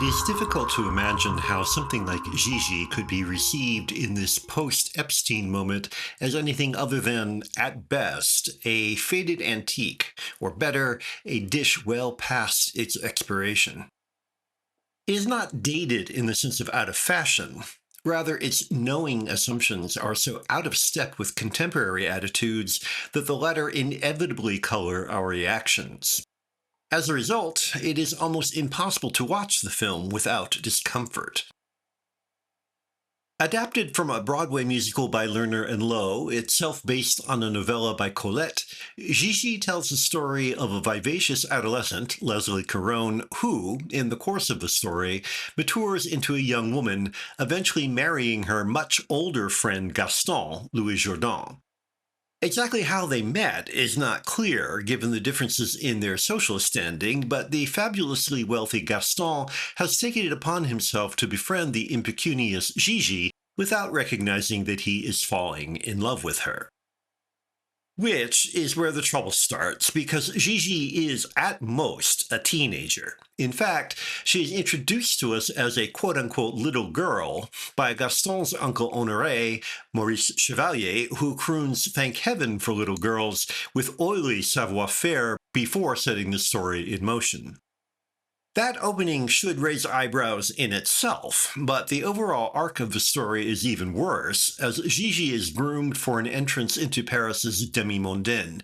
It is difficult to imagine how something like Gigi could be received in this post-Epstein moment as anything other than, at best, a faded antique, or better, a dish well past its expiration. It is not dated in the sense of out of fashion. Rather, its knowing assumptions are so out of step with contemporary attitudes that the latter inevitably color our reactions. As a result, it is almost impossible to watch the film without discomfort. Adapted from a Broadway musical by Lerner and Loewe, itself based on a novella by Colette, Gigi tells the story of a vivacious adolescent, Leslie Caron, who, in the course of the story, matures into a young woman, eventually marrying her much older friend Gaston, Louis Jourdan. Exactly how they met is not clear, given the differences in their social standing, but the fabulously wealthy Gaston has taken it upon himself to befriend the impecunious Gigi without recognizing that he is falling in love with her. Which is where the trouble starts, because Gigi is, at most, a teenager. In fact, she is introduced to us as a quote-unquote little girl by Gaston's uncle Honoré, Maurice Chevalier, who croons "Thank Heaven for Little Girls" with oily savoir-faire before setting the story in motion. That opening should raise eyebrows in itself, but the overall arc of the story is even worse, as Gigi is groomed for an entrance into Paris's demi-mondaine.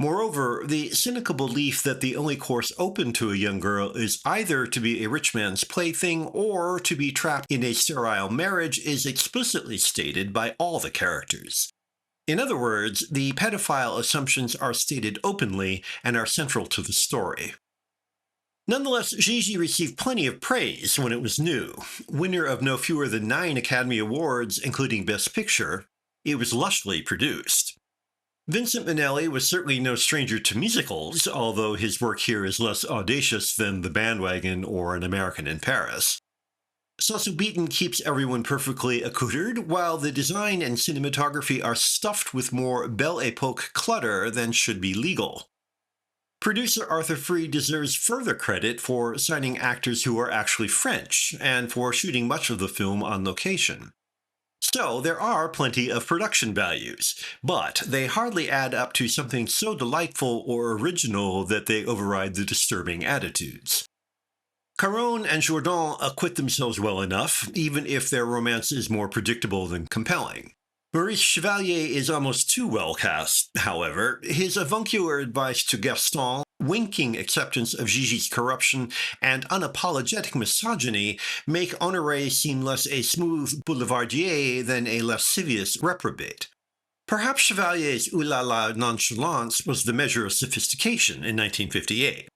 Moreover, the cynical belief that the only course open to a young girl is either to be a rich man's plaything or to be trapped in a sterile marriage is explicitly stated by all the characters. In other words, the pedophile assumptions are stated openly and are central to the story. Nonetheless, Gigi received plenty of praise when it was new. Winner of no fewer than 9 Academy Awards, including Best Picture, it was lushly produced. Vincent Minnelli was certainly no stranger to musicals, although his work here is less audacious than The Bandwagon or An American in Paris. Sasu Beaton keeps everyone perfectly accoutered, while the design and cinematography are stuffed with more Belle Epoque clutter than should be legal. Producer Arthur Freed deserves further credit for signing actors who are actually French, and for shooting much of the film on location. So there are plenty of production values, but they hardly add up to something so delightful or original that they override the disturbing attitudes. Caron and Jourdan acquit themselves well enough, even if their romance is more predictable than compelling. Maurice Chevalier is almost too well cast, however. His avuncular advice to Gaston, winking acceptance of Gigi's corruption, and unapologetic misogyny make Honoré seem less a smooth boulevardier than a lascivious reprobate. Perhaps Chevalier's ooh-la-la nonchalance was the measure of sophistication in 1958.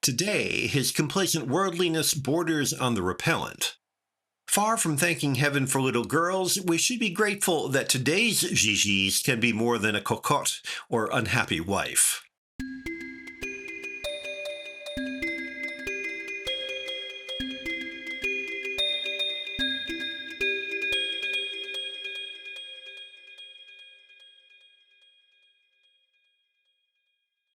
Today, his complacent worldliness borders on the repellent. Far from thanking heaven for little girls, we should be grateful that today's Gigis can be more than a cocotte or unhappy wife.